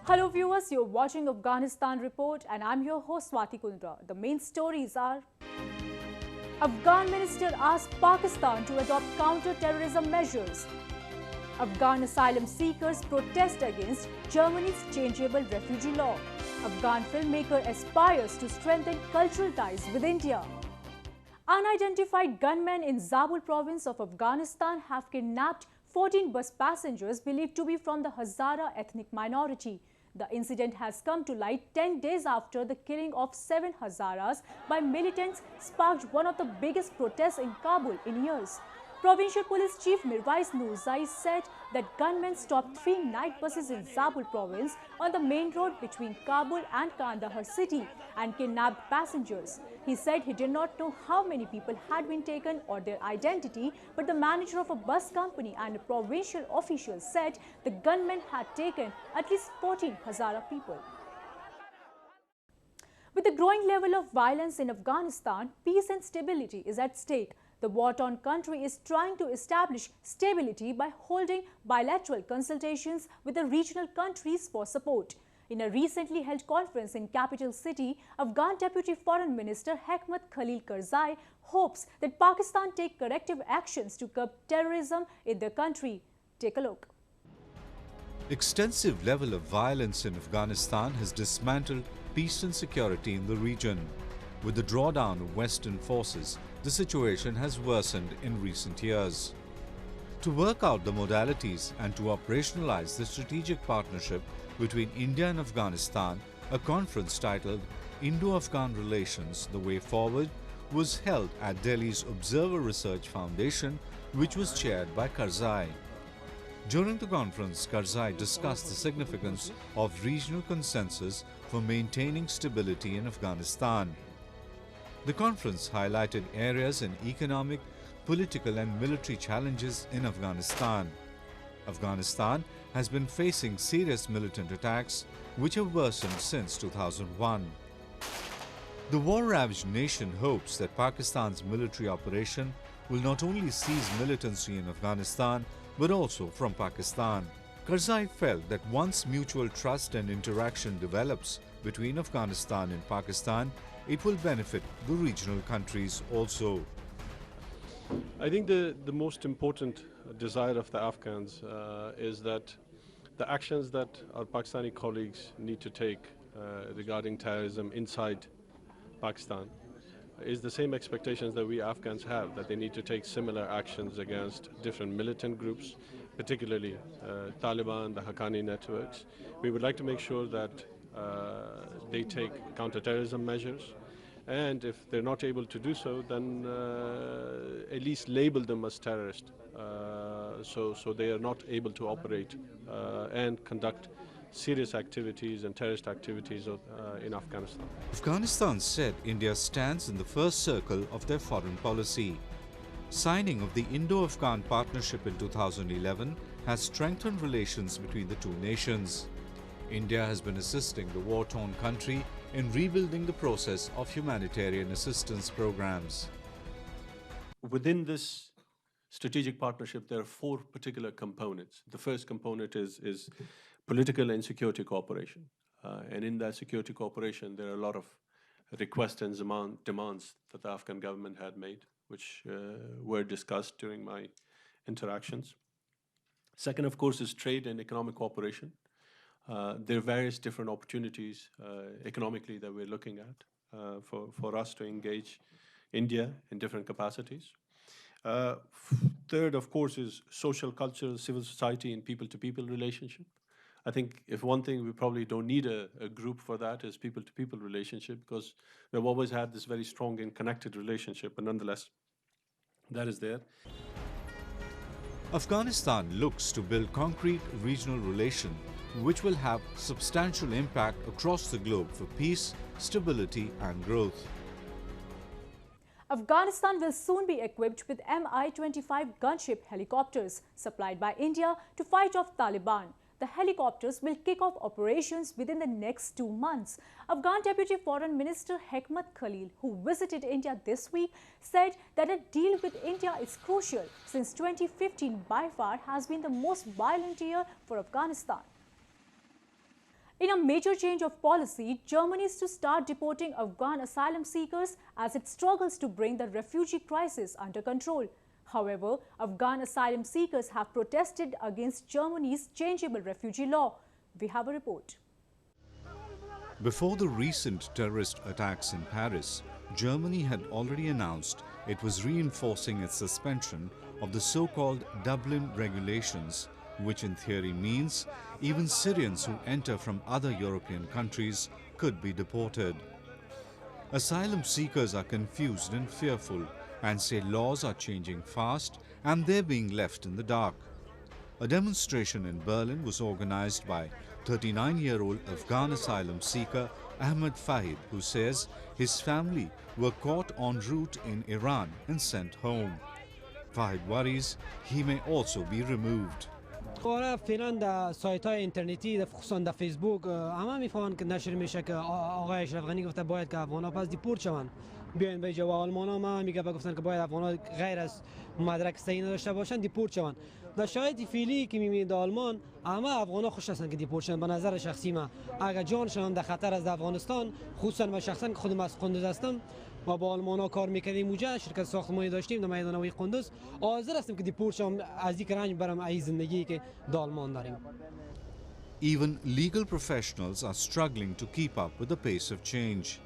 Hello viewers, you're watching Afghanistan Report and I'm your host Swati Kundra. The main stories are: Afghan minister asks Pakistan to adopt counter-terrorism measures. Afghan asylum seekers protest against Germany's changeable refugee law. Afghan filmmaker aspires to strengthen cultural ties with India. Unidentified gunmen in Zabul province of Afghanistan have kidnapped 14 bus passengers believed to be from the Hazara ethnic minority. The incident has come to light 10 days after the killing of 7 Hazaras by militants sparked one of the biggest protests in Kabul in years. Provincial Police Chief Mirwais Nurzai said that gunmen stopped 3 night buses in Zabul province on the main road between Kabul and Kandahar city and kidnapped passengers. He said he did not know how many people had been taken or their identity, but the manager of a bus company and a provincial official said the gunmen had taken at least 14 Hazara people. With the growing level of violence in Afghanistan, peace and stability is at stake. The war-torn country is trying to establish stability by holding bilateral consultations with the regional countries for support. In a recently held conference in capital city, Afghan Deputy Foreign Minister Hekmat Khalil Karzai hopes that Pakistan take corrective actions to curb terrorism in the country. Take a look. Extensive level of violence in Afghanistan has dismantled peace and security in the region. With the drawdown of Western forces, the situation has worsened in recent years. To work out the modalities and to operationalize the strategic partnership between India and Afghanistan, a conference titled Indo-Afghan Relations: The Way Forward was held at Delhi's Observer Research Foundation, which was chaired by Karzai. During the conference, Karzai discussed the significance of regional consensus for maintaining stability in Afghanistan. The conference highlighted areas in economic, political and military challenges in Afghanistan. Afghanistan has been facing serious militant attacks which have worsened since 2001. The war-ravaged nation hopes that Pakistan's military operation will not only seize militancy in Afghanistan but also from Pakistan. Karzai felt that once mutual trust and interaction develops between Afghanistan and Pakistan, it will benefit the regional countries also. I think the most important desire of the Afghans is that the actions that our Pakistani colleagues need to take regarding terrorism inside Pakistan is the same expectations that we Afghans have, that they need to take similar actions against different militant groups, particularly Taliban, the Haqqani networks. We would like to make sure that they take counter-terrorism measures, and if they're not able to do so, then at least label them as terrorists, so they are not able to operate and conduct serious activities and terrorist activities in Afghanistan. Afghanistan said India stands in the first circle of their foreign policy. Signing of the Indo-Afghan partnership in 2011 has strengthened relations between the two nations. India has been assisting the war-torn country in rebuilding the process of humanitarian assistance programs. Within this strategic partnership, there are 4 particular components. The first component is political and security cooperation. And in that security cooperation, there are a lot of requests and demands that the Afghan government had made, which were discussed during my interactions. Second, of course, is trade and economic cooperation. There are various different opportunities economically that we're looking at for us to engage India in different capacities. Third, of course, is social, cultural, civil society and people-to-people relationship. I think if one thing we probably don't need a group for that is people-to-people relationship, because we've always had this very strong and connected relationship, but nonetheless, that is there. Afghanistan looks to build concrete regional relations which will have substantial impact across the globe for peace, stability and growth. Afghanistan will soon be equipped with Mi-25 gunship helicopters supplied by India to fight off Taliban. The helicopters will kick off operations within the next 2 months. Afghan Deputy Foreign Minister Hekmat Khalil, who visited India this week, said that a deal with India is crucial since 2015 by far has been the most violent year for Afghanistan. In a major change of policy, Germany is to start deporting Afghan asylum seekers as it struggles to bring the refugee crisis under control. However, Afghan asylum seekers have protested against Germany's changeable refugee law. We have a report. Before the recent terrorist attacks in Paris, Germany had already announced it was reinforcing its suspension of the so-called Dublin regulations, which in theory means even Syrians who enter from other European countries could be deported. Asylum seekers are confused and fearful and say laws are changing fast and they're being left in the dark. A demonstration in Berlin was organized by 39-year-old Afghan asylum seeker Ahmed Fahid, who says his family were caught en route in Iran and sent home. Fahid worries he may also be removed. آره فعلا در سایت های اینترنتی خصوصا در Facebook همه میفهمن که نشر میشه که آقای اشرف غنی گفته باید که افغان‌ها پس دیپورت شوند بیاین به جای آلمان‌ها ما میگه گفتن که باید افغان‌ها غیر از مدرک صحیح نداشته باشن دیپورت شوند در شرایط فعلی که میبینید در آلمان همه افغان‌ها خوش هستن که دیپورت شوند به نظر شخصی من اگر جانشان در خطر از افغانستان خصوصا من شخصا که خودم از قندوز هستم ما با آلمان‌ها کار می‌کردیم اونجا شرکت ساختمانی داشتیم در میدان نوی قندوز حاضر هستیم که دیپورت شوم از یک رنج برام ای زندگی که در آلمان داریم. Even legal professionals are struggling to keep up with the pace of change.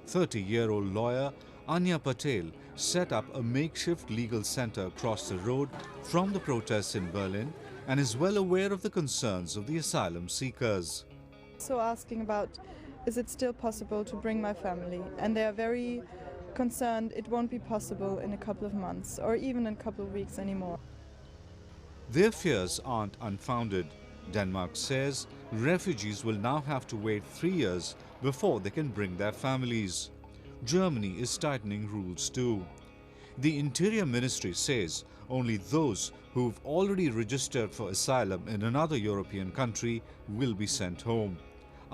30-year-old lawyer Anya Patel set up a makeshift legal center across the road from the protests in Berlin and is well aware of the concerns of the asylum seekers. So asking about, is it still possible to bring my family? And they are very concerned it won't be possible in a couple of months or even in a couple of weeks anymore. Their fears aren't unfounded. Denmark says refugees will now have to wait 3 years before they can bring their families. Germany is tightening rules too. The Interior Ministry says only those who've already registered for asylum in another European country will be sent home.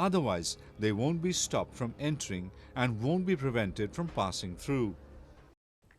Otherwise, they won't be stopped from entering and won't be prevented from passing through.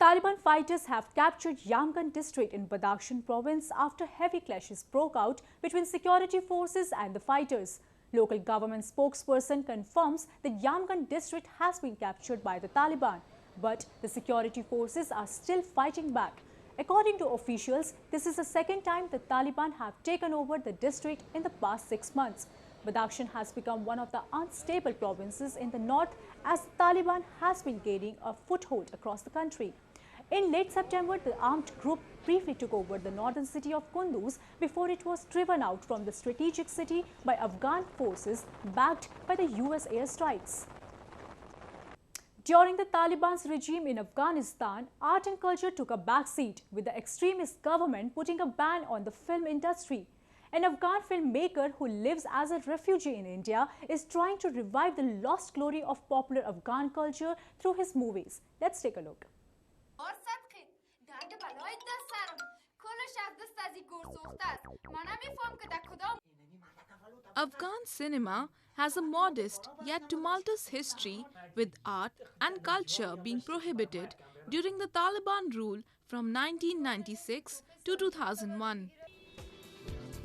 Taliban fighters have captured Yamgan district in Badakhshan province after heavy clashes broke out between security forces and the fighters. Local government spokesperson confirms that Yamgan district has been captured by the Taliban, but the security forces are still fighting back. According to officials, this is the second time the Taliban have taken over the district in the past 6 months. Badakhshan has become one of the unstable provinces in the north as the Taliban has been gaining a foothold across the country. In late September, the armed group briefly took over the northern city of Kunduz before it was driven out from the strategic city by Afghan forces backed by the US airstrikes. During the Taliban's regime in Afghanistan, art and culture took a backseat, with the extremist government putting a ban on the film industry. An Afghan filmmaker who lives as a refugee in India is trying to revive the lost glory of popular Afghan culture through his movies. Let's take a look. Afghan cinema has a modest yet tumultuous history, with art and culture being prohibited during the Taliban rule from 1996 to 2001.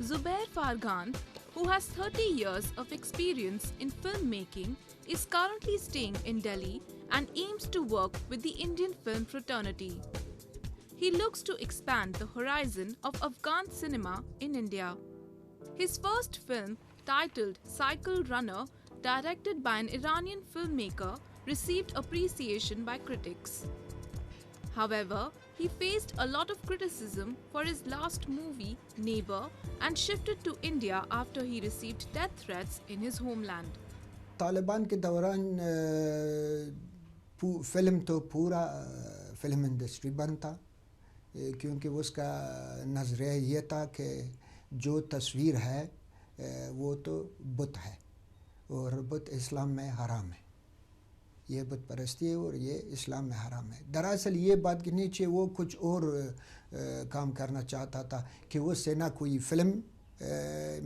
Zubair Fargan, who has 30 years of experience in filmmaking, is currently staying in Delhi and aims to work with the Indian film fraternity. He looks to expand the horizon of Afghan cinema in India. His first film, titled Cycle Runner, directed by an Iranian filmmaker, received appreciation by critics. However, he faced a lot of criticism for his last movie, Neighbor, and shifted to India after he received death threats in his homeland. Taliban के दौरान film तो पूरा film industry बंद था क्योंकि उसका नज़रिया ये था कि जो तस्वीर है वो तो बुत है और बुत इस्लाम में हराम है ये बुत परस्ती है और ये इस्लाम में हराम है दरअसल ये बात के नीचे वो कुछ और काम करना चाहता था कि उससे ना कोई फिल्म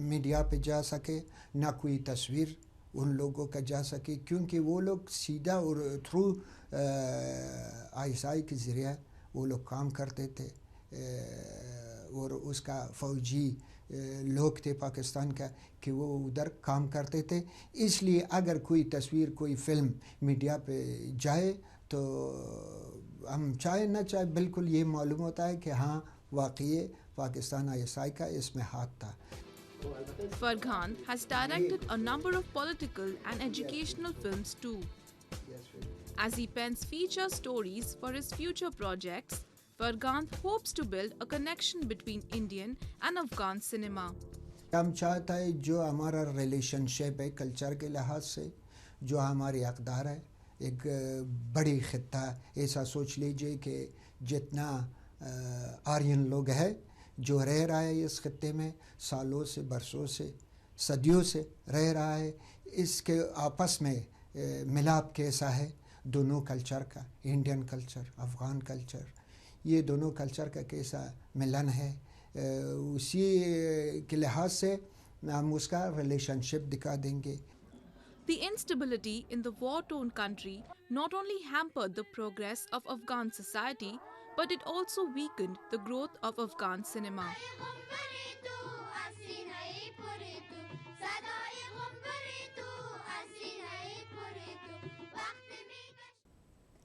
मीडिया पे जा सके ना कोई तस्वीर उन लोगों का जा सके क्योंकि वो लोग सीधा और थ्रू आईएसआई के ज़रिए वो लोग काम करते थे और उसका फ़ौजी لوگ تھے پاکستان کا کہ وہ ادھر کام کرتے تھے. اس لیے اگر کوئی تصویر کوئی فلم میڈیا پہ جائے تو ہم چاہے نہ چاہے بالکل یہ معلوم ہوتا ہے کہ ہاں واقعی پاکستان ISI کا اس میں ہاتھ تھا. Farhan has directed a number of political and educational films too. As he pens feature stories for his future projects, Farhan hopes to build a connection between Indian and Afghan cinema. ہم چاہتا ہے جو ہمارا relation شپ ہے culture کے لحاظ سے جو ہماری اقدار ہے ایک بڑی خطہ ایسا سوچ لیجئے کہ جتنا آرین لوگ ہے جو رہ رہا ہے اس خطے میں سالوں سے برسوں سے صدیوں سے رہ رہا ہے اس کے آپس میں ملاپ کیسا ہے دونوں کلچر کا انڈین کلچر افغان کلچر یہ دونوں کلچر کا کیسا ملن ہے اسی کے لحاظ سے ہم اس کا ریلیشن شپ دکھا دیں گے. The instability in the war-torn country not only hampered the progress of Afghan society, but it also weakened the growth of Afghan cinema.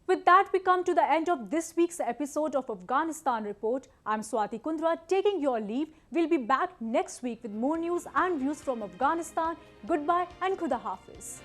With that, we come to the end of this week's episode of Afghanistan Report. I'm Swati Kundra taking your leave. We'll be back next week with more news and views from Afghanistan. Goodbye and Khuda Hafiz.